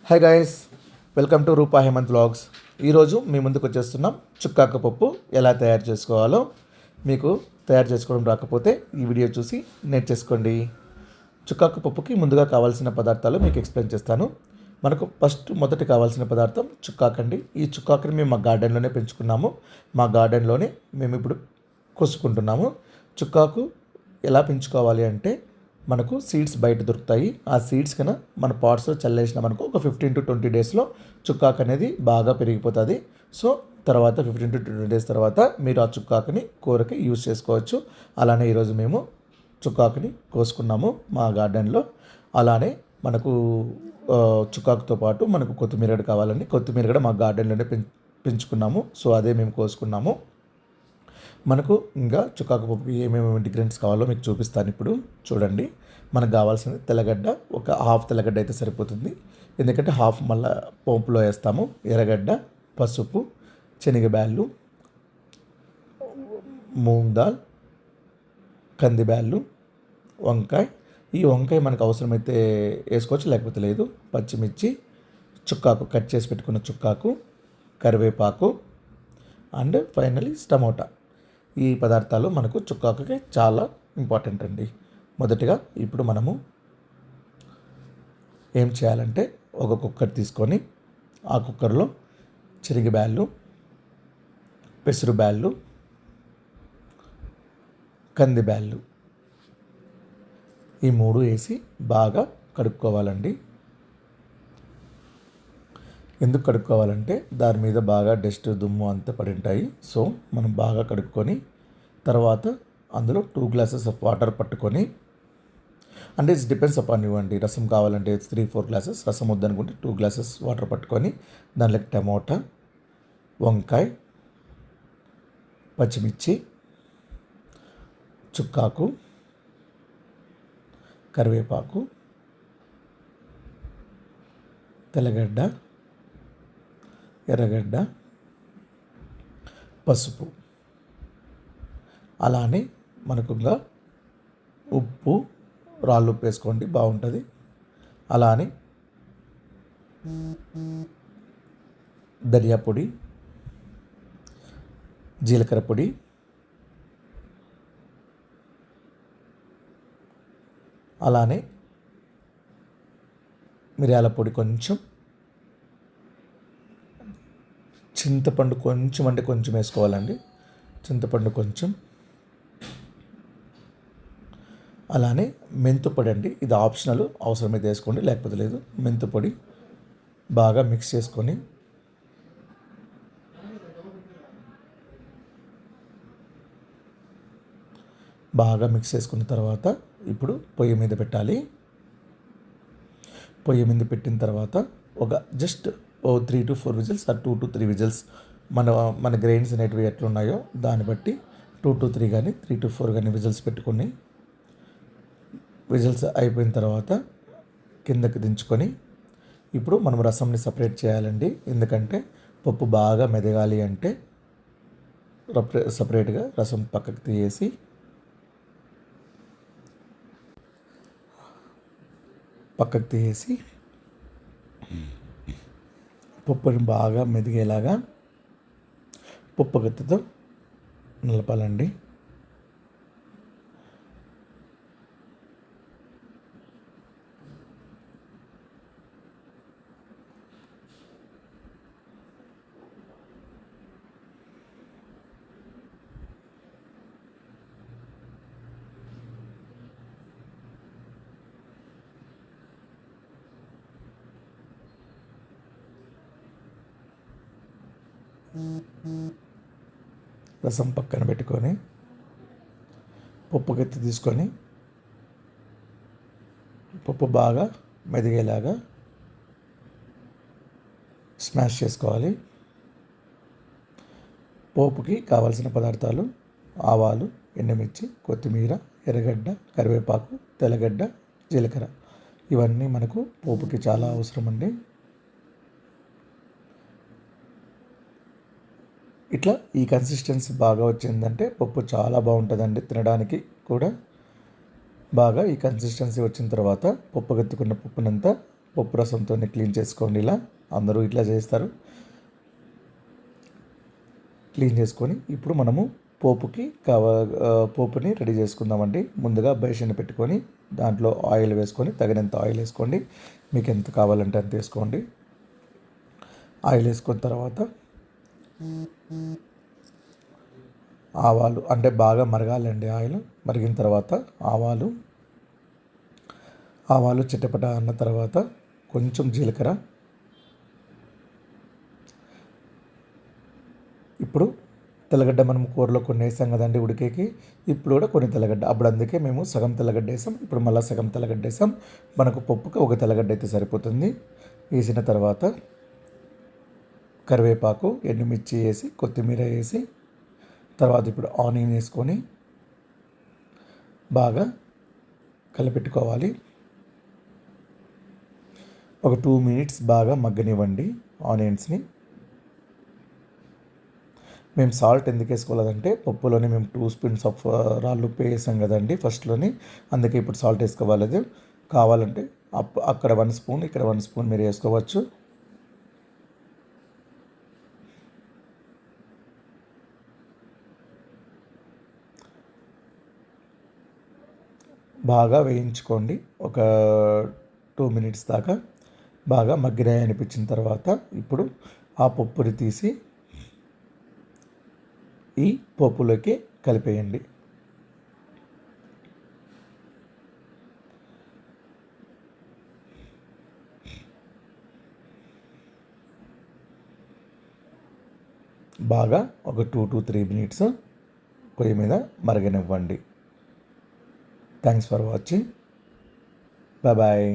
Hi guys, welcome to Rupa Hemant vlogs. ఈరోజు మీ ముందుకు వచ్చేస్తున్నాం. చుక్కాకు పప్పు ఎలా తయారు చేసుకోవాలో. మీకు తయారు చేసుకోవడం రాకపోతే ఈ వీడియో చూసి నేర్చేసుకోండి. చుక్కాకు పప్పుకి ముందుగా కావాల్సిన పదార్థాలు మీకు ఎక్స్ప్లెయిన్ చేస్తాను. మనకు మొదటి కావాల్సిన పదార్థం చుక్కాకండి. ఈ చుక్కాకుని మేము మా గార్డెన్లోనే పెంచుకున్నాము. మా గార్డెన్లోనే మేము ఇప్పుడు కోసుకుంటున్నాము. చుక్కాకు ఎలా పెంచుకోవాలి అంటే, మనకు సీడ్స్ బయట దొరుకుతాయి. ఆ సీడ్స్ కన్నా మన పాట్స్లో చల్లేసిన మనకు ఒక 15 to 20 డేస్లో చుక్కాకు అనేది బాగా పెరిగిపోతుంది. సో తర్వాత 15 to 20 డేస్ తర్వాత మీరు ఆ చుక్కాకుని కూరకి యూజ్ చేసుకోవచ్చు. అలానే ఈరోజు మేము చుక్కాకుని కోసుకున్నాము మా గార్డెన్లో. అలానే మనకు చుక్కాకుతో పాటు మనకు కొత్తిమీర కావాలండి. కొత్తిమీర కూడా మా గార్డెన్లోనే పెంచుకున్నాము. సో అదే మేము కోసుకున్నాము. మనకు ఇంకా చుక్కాకు పప్పుకి ఏమేమి ఇంగ్రీడియంట్స్ కావాలో మీకు చూపిస్తాను. ఇప్పుడు చూడండి. మనకు కావాల్సింది తెల్లగడ్డ, ఒక హాఫ్ తెల్లగడ్డ అయితే సరిపోతుంది. ఎందుకంటే హాఫ్ మళ్ళీ పోపులో వేస్తాము. ఎర్రగడ్డ, పసుపు, శనగబ్యాళ్ళు, మూంగ్ దాల్, కందిబ్యాళ్ళు, వంకాయ. ఈ వంకాయ మనకు అవసరమైతే వేసుకోవచ్చు, లేకపోతే లేదు. పచ్చిమిర్చి, చుక్కాకు కట్ చేసి పెట్టుకున్న చుక్కాకు, కరివేపాకు అండ్ ఫైనలీ టమోటా. ఈ పదార్థాలు మనకు చుక్కాకుకి చాలా ఇంపార్టెంట్ అండి. మొదటిగా ఇప్పుడు మనము ఏం చేయాలంటే, ఒక కుక్కర్ తీసుకొని ఆ కుక్కర్లో శనగబ్యాళ్ళు, పెసరుబ్యాళ్ళు, కందిబ్యాళ్ళు ఈ మూడు వేసి బాగా కడుక్కోవాలండి. ఎందుకు కడుక్కోవాలంటే దాని మీద బాగా డస్ట్ దుమ్ము అంతా పడి ఉంటాయి. సో మనం బాగా కడుక్కొని తర్వాత అందులో 2 glasses ఆఫ్ వాటర్ పట్టుకొని, అంటే ఇట్స్ డిపెండ్స్ అపాన్ యూ అండి. రసం కావాలంటే 3-4 glasses, రసం వద్దనుకుంటే 2 glasses వాటర్ పట్టుకొని దాంట్లోకి టమోటా, వంకాయ, పచ్చిమిర్చి, చుక్కాకు, కరివేపాకు, తెల్లగడ్డ, ఎర్రగడ్డ, పసుపు, అలానే మనకు ఇంకా ఉప్పు, రాళ్ళు ఉప్పు వేసుకోండి, బాగుంటుంది. అలానే ధనియా పొడి, జీలకర్ర పొడి, అలానే మిరియాల పొడి, కొంచెం చింతపండు కొంచెం, అంటే కొంచెం వేసుకోవాలండి. చింతపండు కొంచెం, అలానే మెంతుపొడి అండి. ఇది ఆప్షనల్, అవసరమైతే వేసుకోండి, లేకపోతే లేదు. మెంతుపొడి బాగా మిక్స్ చేసుకొని చేసుకున్న తర్వాత ఇప్పుడు పొయ్యి మీద పెట్టాలి. పొయ్యి మీద పెట్టిన తర్వాత ఒక just 3 to 4 whistles, 2 to 3 whistles, మన గ్రెయిన్స్ అనేటివి ఎట్లున్నాయో దాన్ని బట్టి 2 to 3 కానీ 3 to 4 కానీ విజిల్స్ పెట్టుకొని, విజిల్స్ అయిపోయిన తర్వాత కిందకి దించుకొని, ఇప్పుడు మనం రసంని సపరేట్ చేయాలండి. ఎందుకంటే పప్పు బాగా మెదగాలి అంటే సపరేట్గా రసం పక్కకు తీసి పప్పుని బాగా మెదిగేలాగా పప్పు గత్తితో నిలపాలండి. రసం పక్కన పెట్టుకొని పప్పు గత్తి తీసుకొని పప్పు బాగా మెదిగేలాగా స్మాష్ చేసుకోవాలి. పోపుకి కావాల్సిన పదార్థాలు: ఆవాలు, ఎండుమిర్చి, కొత్తిమీర, ఎర్రగడ్డ, కరివేపాకు, తెల్లగడ్డ, జీలకర్ర. ఇవన్నీ మనకు పోపుకి చాలా అవసరం అండి. ఇట్లా ఈ కన్సిస్టెన్సీ బాగా వచ్చిందంటే పప్పు చాలా బాగుంటుందండి. తినడానికి కూడా బాగా ఈ కన్సిస్టెన్సీ వచ్చిన తర్వాత పప్పు గత్తుకున్న పప్పునంతా పప్పు రసంతో క్లీన్ చేసుకోండి. ఇలా అందరూ ఇట్లా చేస్తారు. క్లీన్ చేసుకొని ఇప్పుడు మనము పోపుని రెడీ చేసుకుందామండి. ముందుగా బేషన్ పెట్టుకొని దాంట్లో ఆయిల్ వేసుకొని తగినంత ఆయిల్ వేసుకోండి. మీకు ఎంత కావాలంటే అంత వేసుకోండి. ఆయిల్ వేసుకున్న తర్వాత ఆవాలు అంటే బాగా మరగాలండి. ఆయిల్ మరిగిన తర్వాత ఆవాలు చిటపట అన్న తర్వాత కొంచెం జీలకర్ర, ఇప్పుడు తెల్లగడ్డ మనం కూరలో కొన్ని వేసాం కదండి ఉడికేకి, ఇప్పుడు కూడా కొన్ని తెల్లగడ్డ, అప్పుడు అందుకే మేము సగం తెల్లగడ్డ వేసాం, ఇప్పుడు మళ్ళీ సగం తెల్లగడ్డ వేసాం. మనకు పప్పుకి ఒక తెల్లగడ్డ అయితే సరిపోతుంది. వేసిన తర్వాత కరివేపాకు, ఎండుమిర్చి వేసి కొత్తిమీర వేసి తర్వాత ఇప్పుడు ఆనియన్ వేసుకొని బాగా కలిపెట్టుకోవాలి. ఒక 2 మినిట్స్ బాగా మగ్గనివ్వండి ఆనియన్స్ని. మేము సాల్ట్ ఎందుకు వేసుకోలేదంటే పప్పులోనే మేము 2 స్పూన్స్ ఆఫ్ రాళ్ళు ఉప్పు వేసాం కదండి ఫస్ట్లోని, అందుకే ఇప్పుడు సాల్ట్ వేసుకోవాలి. కావాలంటే అక్కడ 1 స్పూన్ ఇక్కడ 1 స్పూన్ మీరు వేసుకోవచ్చు. బాగా వేయించుకోండి. ఒక 2 మినిట్స్ దాకా బాగా మగ్గినాయి అనిపించిన తర్వాత ఇప్పుడు ఆ పప్పుని తీసి ఈ పప్పులోకి కలిపేయండి. బాగా ఒక 2 to 3 మినిట్స్ పొయ్యి మీద మరగనివ్వండి. Thanks for watching. బాయ్.